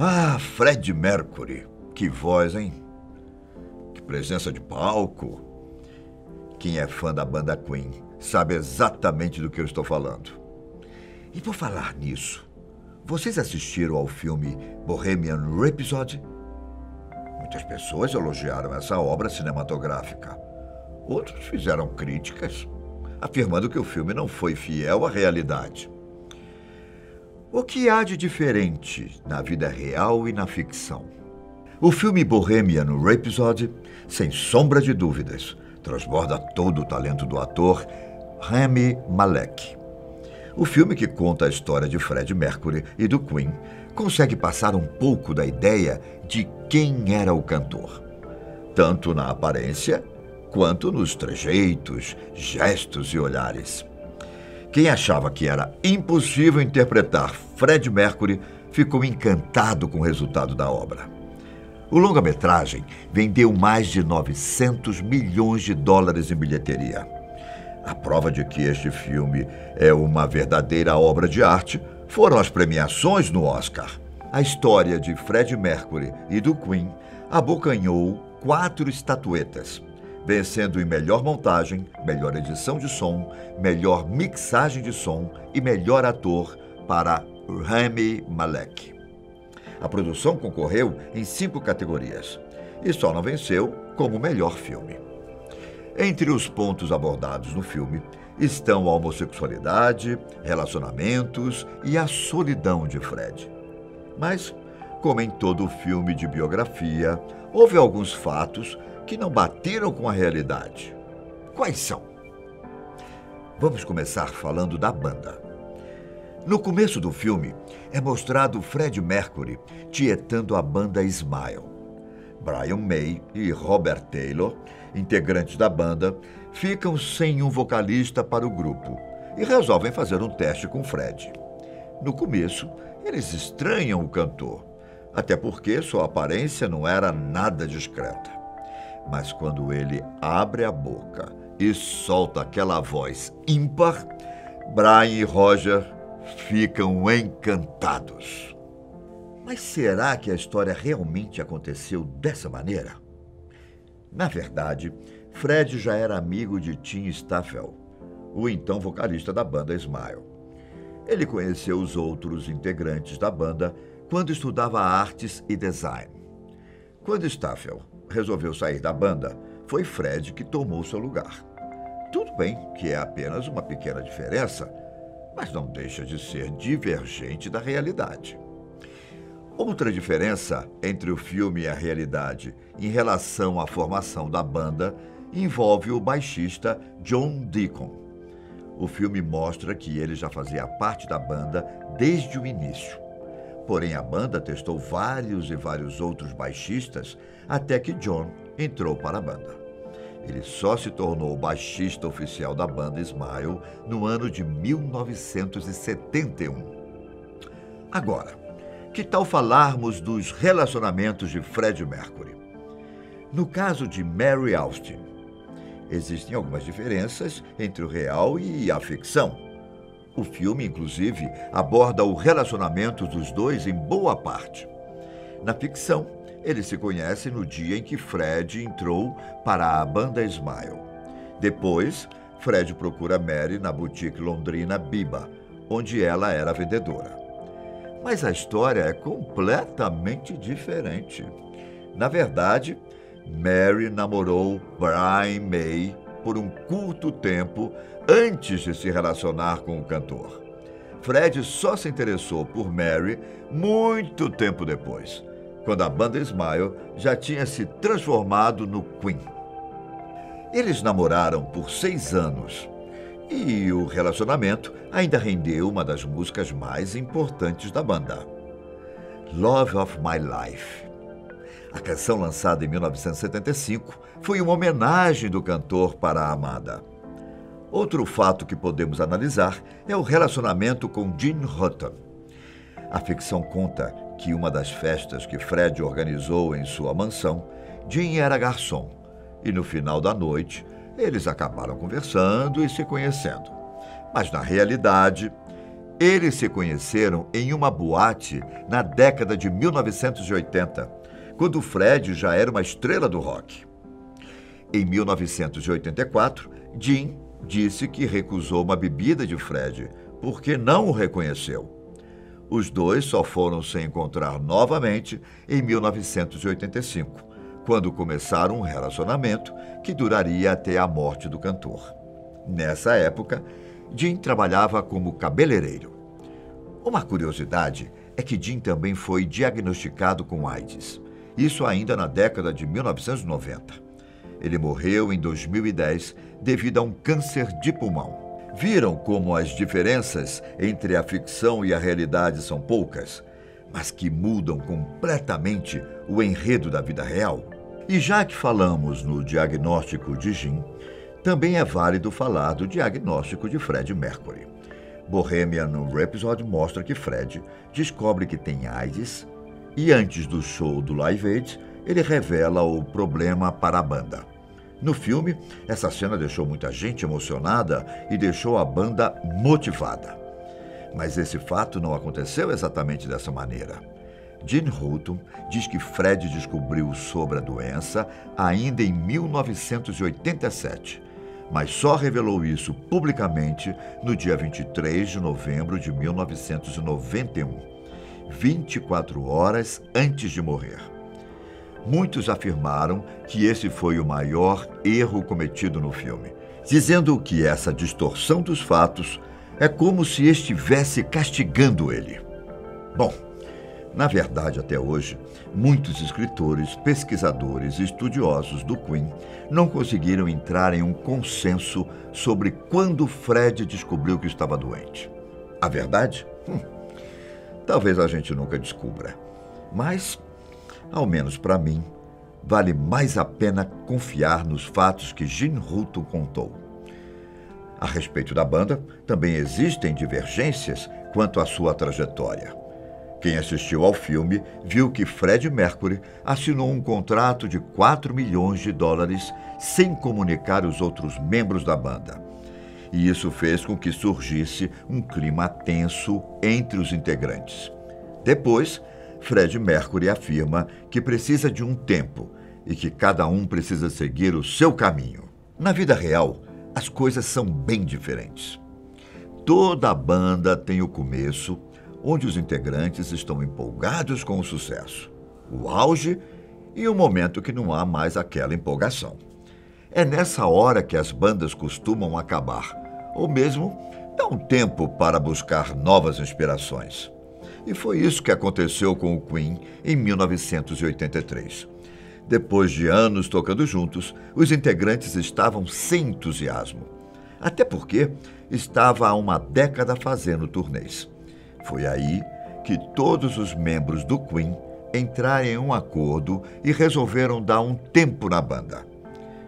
Ah, Freddie Mercury. Que voz, hein? Que presença de palco. Quem é fã da banda Queen sabe exatamente do que eu estou falando. E por falar nisso, vocês assistiram ao filme Bohemian Rhapsody? Muitas pessoas elogiaram essa obra cinematográfica. Outros fizeram críticas, afirmando que o filme não foi fiel à realidade. O que há de diferente na vida real e na ficção? O filme Bohemian Rhapsody, sem sombra de dúvidas, transborda todo o talento do ator Rami Malek. O filme, que conta a história de Freddie Mercury e do Queen, consegue passar um pouco da ideia de quem era o cantor, tanto na aparência quanto nos trejeitos, gestos e olhares. Quem achava que era impossível interpretar Freddie Mercury ficou encantado com o resultado da obra. O longa-metragem vendeu mais de 900 milhões de dólares em bilheteria. A prova de que este filme é uma verdadeira obra de arte foram as premiações no Oscar. A história de Freddie Mercury e do Queen abocanhou 4 estatuetas, vencendo em melhor montagem, melhor edição de som, melhor mixagem de som e melhor ator para Rami Malek. A produção concorreu em 5 categorias e só não venceu como melhor filme. Entre os pontos abordados no filme estão a homossexualidade, relacionamentos e a solidão de Fred. Mas, como em todo filme de biografia, houve alguns fatos que não bateram com a realidade. Quais são? Vamos começar falando da banda. No começo do filme, é mostrado Freddie Mercury tietando a banda Smile. Brian May e Robert Taylor, integrantes da banda, ficam sem um vocalista para o grupo e resolvem fazer um teste com Fred. No começo, eles estranham o cantor, até porque sua aparência não era nada discreta. Mas quando ele abre a boca e solta aquela voz ímpar, Brian e Roger ficam encantados. Mas será que a história realmente aconteceu dessa maneira? Na verdade, Fred já era amigo de Tim Staffell, o então vocalista da banda Smile. Ele conheceu os outros integrantes da banda quando estudava artes e design. Quando Staffell resolveu sair da banda, foi Fred que tomou seu lugar. Tudo bem que é apenas uma pequena diferença, mas não deixa de ser divergente da realidade. Outra diferença entre o filme e a realidade em relação à formação da banda envolve o baixista John Deacon. O filme mostra que ele já fazia parte da banda desde o início. Porém, a banda testou vários outros baixistas até que John entrou para a banda. Ele só se tornou baixista oficial da banda Smile no ano de 1971. Agora, que tal falarmos dos relacionamentos de Freddie Mercury? No caso de Mary Austin, existem algumas diferenças entre o real e a ficção. O filme, inclusive, aborda o relacionamento dos dois em boa parte. Na ficção, eles se conhecem no dia em que Fred entrou para a banda Smile. Depois, Fred procura Mary na boutique londrina Biba, onde ela era vendedora. Mas a história é completamente diferente. Na verdade, Mary namorou Brian May por um curto tempo antes de se relacionar com o cantor. Fred só se interessou por Mary muito tempo depois, quando a banda Smile já tinha se transformado no Queen. Eles namoraram por 6 anos e o relacionamento ainda rendeu uma das músicas mais importantes da banda, Love of My Life. A canção, lançada em 1975, foi uma homenagem do cantor para a amada. Outro fato que podemos analisar é o relacionamento com Gene Hutton. A ficção conta que uma das festas que Fred organizou em sua mansão, Gene era garçom, e no final da noite eles acabaram conversando e se conhecendo. Mas na realidade, Eles se conheceram em uma boate na década de 1980, quando Fred já era uma estrela do rock. Em 1984, Jim disse que recusou uma bebida de Fred porque não o reconheceu. Os dois só foram se encontrar novamente em 1985, quando começaram um relacionamento que duraria até a morte do cantor. Nessa época, Jim trabalhava como cabeleireiro. Uma curiosidade é que Jim também foi diagnosticado com AIDS, isso ainda na década de 1990. Ele morreu em 2010 devido a um câncer de pulmão. Viram como as diferenças entre a ficção e a realidade são poucas, mas que mudam completamente o enredo da vida real? E já que falamos no diagnóstico de Jim, também é válido falar do diagnóstico de Freddie Mercury. Bohemian Rhapsody mostra que Fred descobre que tem AIDS e antes do show do Live Aid, ele revela o problema para a banda. No filme, essa cena deixou muita gente emocionada e deixou a banda motivada. Mas esse fato não aconteceu exatamente dessa maneira. Gene Hutton diz que Fred descobriu sobre a doença ainda em 1987, mas só revelou isso publicamente no dia 23 de novembro de 1991, 24 horas antes de morrer. Muitos afirmaram que esse foi o maior erro cometido no filme, dizendo que essa distorção dos fatos é como se estivesse castigando ele. Bom, na verdade, até hoje, muitos escritores, pesquisadores e estudiosos do Queen não conseguiram entrar em um consenso sobre quando Fred descobriu que estava doente. A verdade? Talvez a gente nunca descubra, mas ao menos para mim, vale mais a pena confiar nos fatos que Gene Hutton contou. A respeito da banda, também existem divergências quanto à sua trajetória. Quem assistiu ao filme viu que Freddie Mercury assinou um contrato de $4 milhões sem comunicar os outros membros da banda. E isso fez com que surgisse um clima tenso entre os integrantes. Depois, Freddie Mercury afirma que precisa de um tempo e que cada um precisa seguir o seu caminho. Na vida real, as coisas são bem diferentes. Toda a banda tem o começo, onde os integrantes estão empolgados com o sucesso, o auge e o momento que não há mais aquela empolgação. É nessa hora que as bandas costumam acabar, ou mesmo dá um tempo para buscar novas inspirações. E foi isso que aconteceu com o Queen em 1983. Depois de anos tocando juntos, os integrantes estavam sem entusiasmo. Até porque estava há uma década fazendo turnês. Foi aí que todos os membros do Queen entraram em um acordo e resolveram dar um tempo na banda.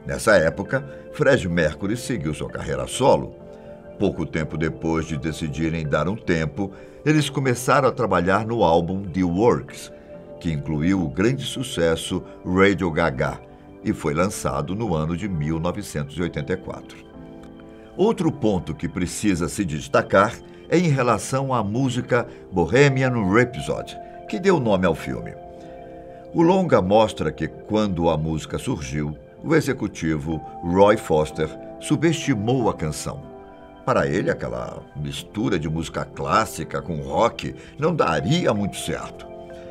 Nessa época, Freddie Mercury seguiu sua carreira solo. Pouco tempo depois de decidirem dar um tempo, eles começaram a trabalhar no álbum The Works, que incluiu o grande sucesso Radio Gaga e foi lançado no ano de 1984. Outro ponto que precisa se destacar é em relação à música Bohemian Rhapsody, que deu nome ao filme. O longa mostra que, quando a música surgiu, o executivo Roy Foster subestimou a canção. Para ele, aquela mistura de música clássica com rock não daria muito certo.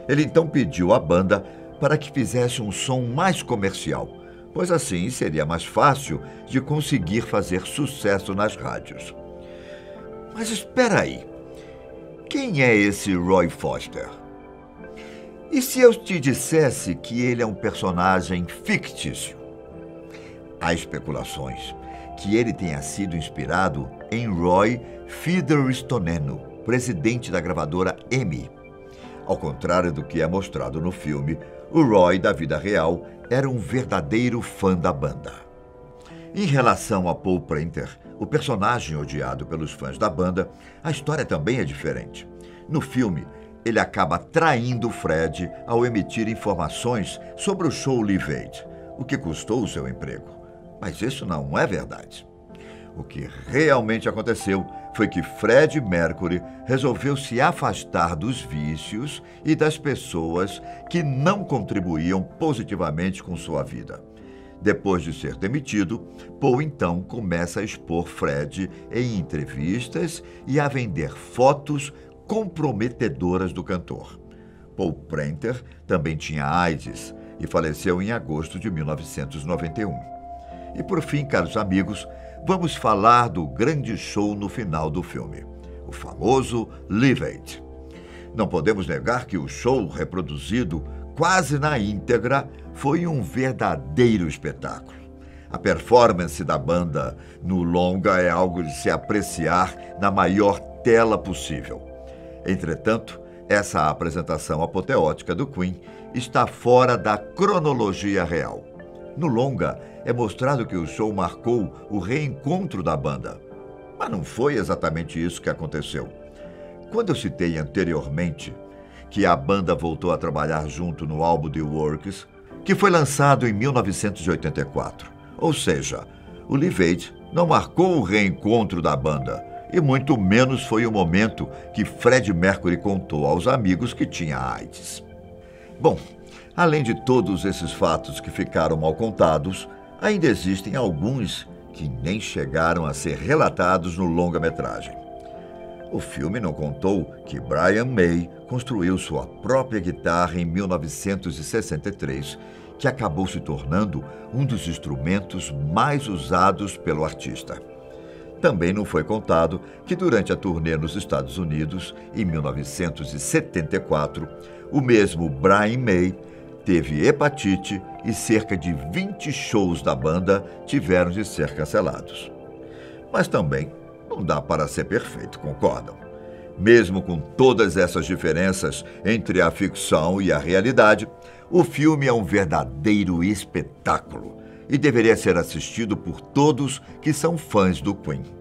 Ele então pediu à banda para que fizesse um som mais comercial, pois assim seria mais fácil de conseguir fazer sucesso nas rádios. Mas espera aí, quem é esse Roy Foster? E se eu te dissesse que ele é um personagem fictício? Há especulações que ele tenha sido inspirado em Roy Featherstoneno, presidente da gravadora EMI. Ao contrário do que é mostrado no filme, o Roy da vida real era um verdadeiro fã da banda. Em relação a Paul Printer, o personagem odiado pelos fãs da banda, a história também é diferente. No filme, ele acaba traindo Fred ao emitir informações sobre o show Live Aid, o que custou o seu emprego. Mas isso não é verdade. O que realmente aconteceu foi que Freddie Mercury resolveu se afastar dos vícios e das pessoas que não contribuíam positivamente com sua vida. Depois de ser demitido, Paul então começa a expor Freddie em entrevistas e a vender fotos comprometedoras do cantor. Paul Prenter também tinha AIDS e faleceu em agosto de 1991. E por fim, caros amigos, vamos falar do grande show no final do filme, o famoso Live Aid. Não podemos negar que o show, reproduzido quase na íntegra, foi um verdadeiro espetáculo. A performance da banda no longa é algo de se apreciar na maior tela possível. Entretanto, essa apresentação apoteótica do Queen está fora da cronologia real. No longa, é mostrado que o show marcou o reencontro da banda. Mas não foi exatamente isso que aconteceu. Quando eu citei anteriormente que a banda voltou a trabalhar junto no álbum The Works, que foi lançado em 1984. Ou seja, o Live Aid não marcou o reencontro da banda, e muito menos foi o momento que Freddie Mercury contou aos amigos que tinha AIDS. Bom, além de todos esses fatos que ficaram mal contados, ainda existem alguns que nem chegaram a ser relatados no longa-metragem. O filme não contou que Brian May construiu sua própria guitarra em 1963, que acabou se tornando um dos instrumentos mais usados pelo artista. Também não foi contado que durante a turnê nos Estados Unidos, em 1974, o mesmo Brian May teve hepatite e cerca de 20 shows da banda tiveram de ser cancelados. Mas também não dá para ser perfeito, concordam? Mesmo com todas essas diferenças entre a ficção e a realidade, o filme é um verdadeiro espetáculo e deveria ser assistido por todos que são fãs do Queen.